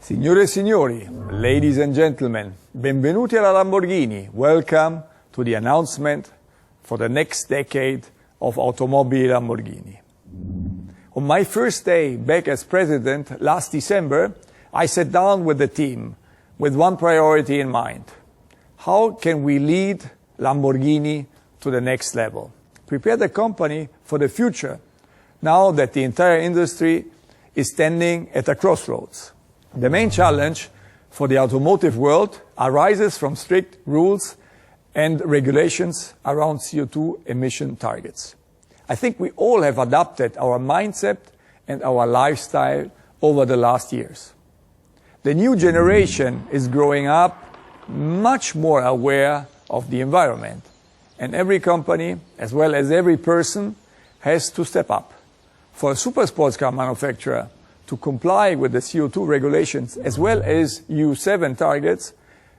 Signore e signori, ladies and gentlemen, benvenuti alla Lamborghini. Welcome to the announcement for the next decade of Automobili Lamborghini. On my first day back as president last December, I sat down with the team with one priority in mind. How can we lead Lamborghini to the next level? Prepare the company for the future, now that the entire industry is standing at a crossroads. The main challenge for the automotive world arises from strict rules and regulations around CO2 emission targets. I think we all have adapted our mindset and our lifestyle over the last years. The new generation is growing up much more aware of the environment, and every company, as well as every person, has to step up. For a super sports car manufacturer to comply with the CO2 regulations as well as EU7 targets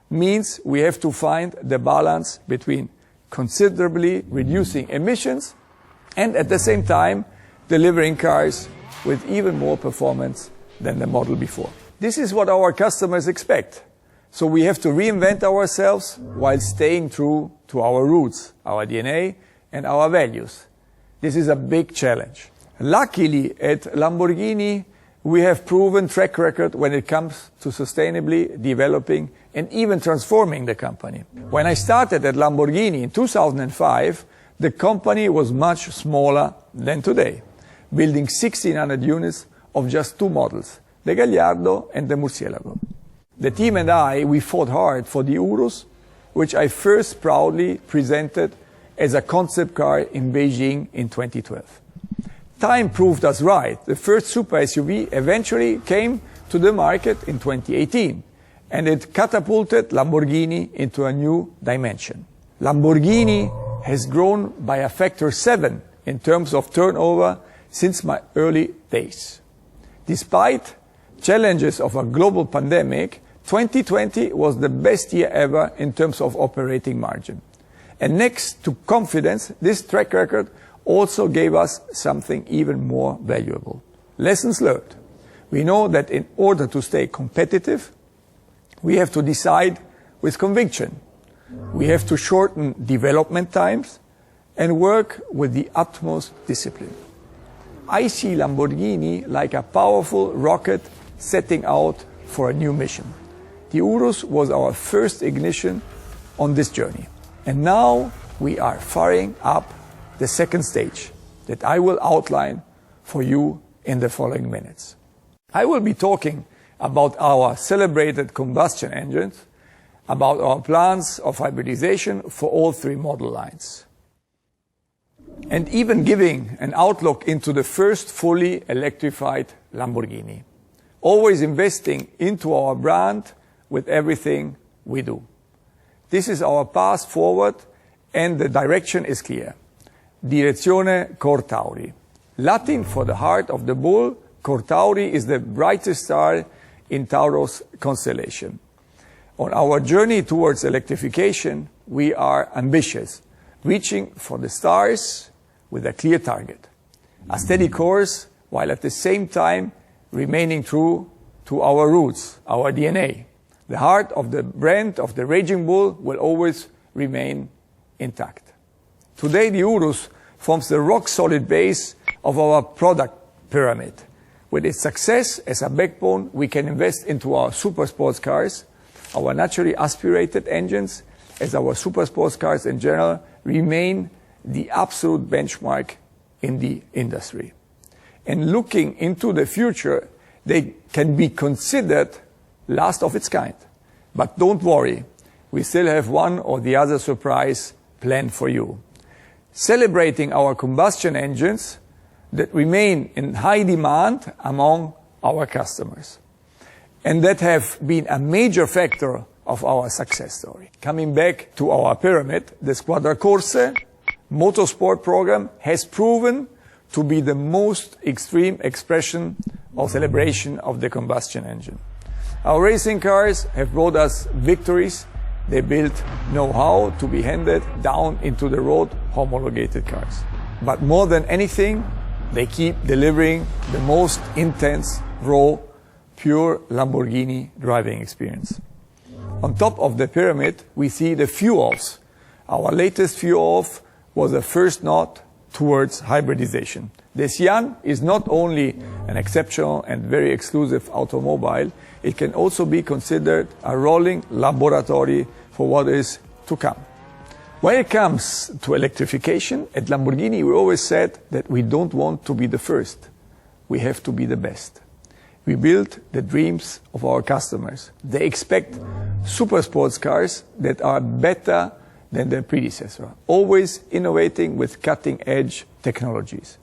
means we have to find the balance between considerably reducing emissions and at the same time delivering cars with even more performance than the model before. This is what our customers expect. So we have to reinvent ourselves while staying true to our roots, our DNA and our values. This is a big challenge. Luckily at Lamborghini, we have proven track record when it comes to sustainably developing and even transforming the company. When I started at Lamborghini in 2005, the company was much smaller than today, building 1,600 units of just two models, the Gallardo and the Murcielago. The team and I, we fought hard for the Urus, which I first proudly presented as a concept car in Beijing in 2012. Time proved us right. The first super SUV eventually came to the market in 2018, and it catapulted Lamborghini into a new dimension. Lamborghini has grown by a factor 7 in terms of turnover since my early days. Despite challenges of a global pandemic, 2020 was the best year ever in terms of operating margin. And next to confidence, this track record also gave us something even more valuable. Lessons learned. We know that in order to stay competitive, we have to decide with conviction. We have to shorten development times and work with the utmost discipline. I see Lamborghini like a powerful rocket setting out for a new mission. The Urus was our first ignition on this journey. And now we are firing up the second stage that I will outline for you in the following minutes. I will be talking about our celebrated combustion engines, about our plans of hybridization for all three model lines, and even giving an outlook into the first fully electrified Lamborghini, always investing into our brand with everything we do. This is our path forward and the direction is clear. Direzione Cor Tauri. Latin for the heart of the bull, Cor Tauri is the brightest star in Tauro's constellation. On our journey towards electrification, we are ambitious, reaching for the stars with a clear target. A steady course, while at the same time remaining true to our roots, our DNA. The heart of the brand of the Raging Bull will always remain intact. Today, the Urus forms the rock-solid base of our product pyramid. With its success as a backbone, we can invest into our super sports cars. Our naturally aspirated engines, as our super sports cars in general, remain the absolute benchmark in the industry. And looking into the future, they can be considered last of its kind. But don't worry, we still have one or the other surprise planned for you. Celebrating our combustion engines that remain in high demand among our customers, and that have been a major factor of our success story. Coming back to our pyramid, the Squadra Corse motorsport program has proven to be the most extreme expression of celebration of the combustion engine. Our racing cars have brought us victories. They built know-how to be handed down into the road homologated cars. But more than anything, they keep delivering the most intense raw pure Lamborghini driving experience. On top of the pyramid, we see the fuel-offs. Our latest fuel-off was a first nod towards hybridization. The Sian is not only an exceptional and very exclusive automobile, it can also be considered a rolling laboratory for what is to come. When it comes to electrification, at Lamborghini we always said that we don't want to be the first. We have to be the best. We build the dreams of our customers. They expect super sports cars that are better than their predecessor, always innovating with cutting-edge technologies.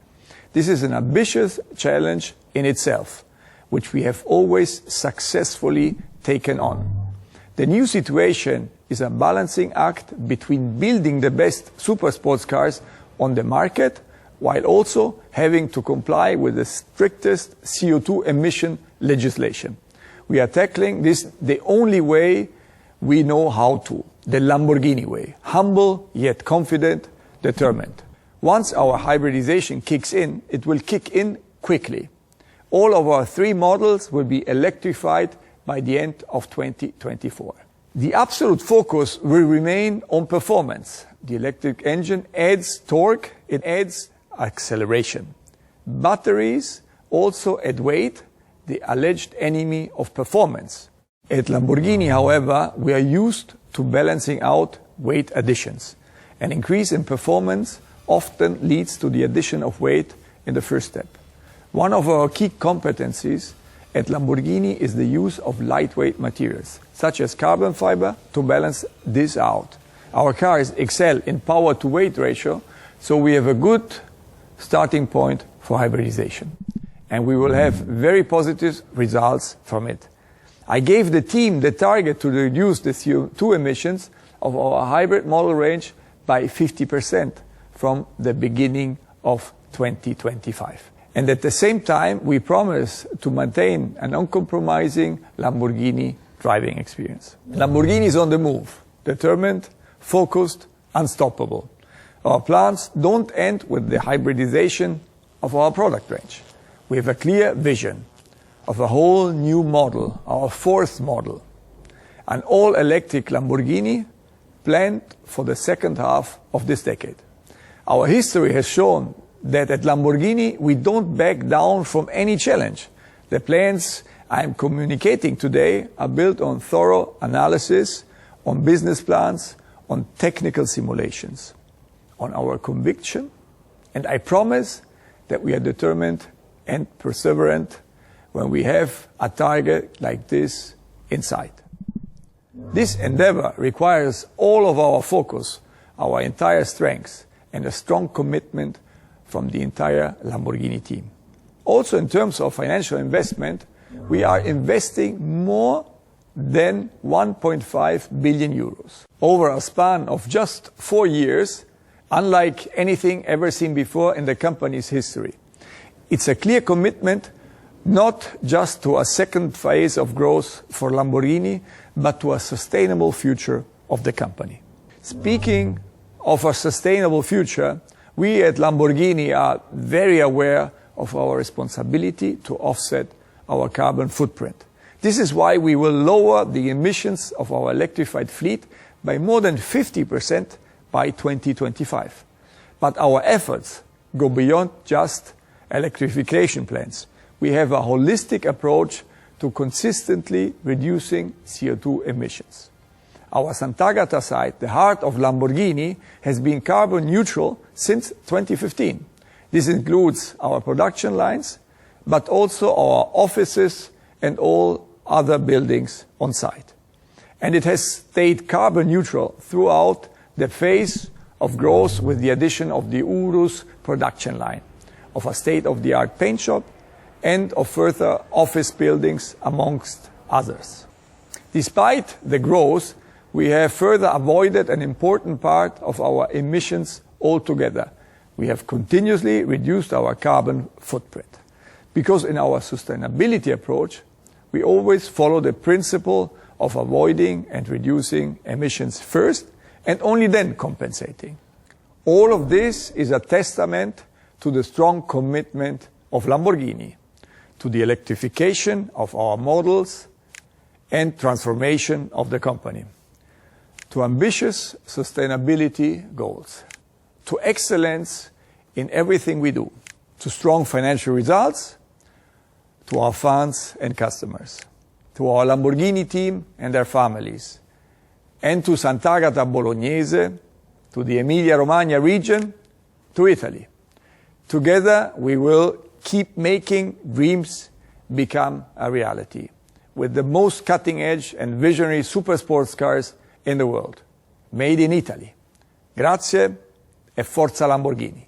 This is an ambitious challenge in itself, which we have always successfully taken on. The new situation is a balancing act between building the best super sports cars on the market while also having to comply with the strictest CO2 emission legislation. We are tackling this the only way we know how to, the Lamborghini way, humble yet confident, determined. Once our hybridization kicks in, it will kick in quickly. All of our 3 models will be electrified by the end of 2024. The absolute focus will remain on performance. The electric engine adds torque, it adds acceleration. Batteries also add weight, the alleged enemy of performance. At Lamborghini, however, we are used to balancing out weight additions. An increase in performance often leads to the addition of weight in the first step. One of our key competencies at Lamborghini is the use of lightweight materials, such as carbon fiber, to balance this out. Our cars excel in power-to-weight ratio, so we have a good starting point for hybridization. And we will have very positive results from it. I gave the team the target to reduce the CO2 emissions of our hybrid model range by 50% from the beginning of 2025. And at the same time, we promise to maintain an uncompromising Lamborghini driving experience. Lamborghini is on the move, determined, focused, unstoppable. Our plans don't end with the hybridization of our product range. We have a clear vision of a whole new model, our 4th model, an all-electric Lamborghini planned for the second half of this decade. Our history has shown that at Lamborghini we don't back down from any challenge. The plans I'm communicating today are built on thorough analysis, on business plans, on technical simulations, on our conviction, and I promise that we are determined and perseverant when we have a target like this in sight. This endeavor requires all of our focus, our entire strength, and a strong commitment from the entire Lamborghini team. Also, in terms of financial investment, we are investing more than 1.5 billion euros. Over a span of just 4 years, unlike anything ever seen before in the company's history. It's a clear commitment not just to a second phase of growth for Lamborghini, but to a sustainable future of the company. Speaking of a sustainable future, we at Lamborghini are very aware of our responsibility to offset our carbon footprint. This is why we will lower the emissions of our electrified fleet by more than 50% by 2025. But our efforts go beyond just electrification plans. We have a holistic approach to consistently reducing CO2 emissions. Our Sant'Agata site, the heart of Lamborghini, has been carbon neutral since 2015. This includes our production lines, but also our offices and all other buildings on site. And it has stayed carbon neutral throughout the phase of growth with the addition of the Urus production line, of a state-of-the-art paint shop, and of further office buildings, amongst others. Despite the growth, we have further avoided an important part of our emissions altogether. We have continuously reduced our carbon footprint. Because in our sustainability approach, we always follow the principle of avoiding and reducing emissions first, and only then compensating. All of this is a testament to the strong commitment of Lamborghini to the electrification of our models and transformation of the company, to ambitious sustainability goals, to excellence in everything we do, to strong financial results, to our fans and customers, to our Lamborghini team and their families, and to Sant'Agata Bolognese, to the Emilia-Romagna region, to Italy. Together we will keep making dreams become a reality with the most cutting-edge and visionary super sports cars in the world, made in Italy. Grazie e forza Lamborghini.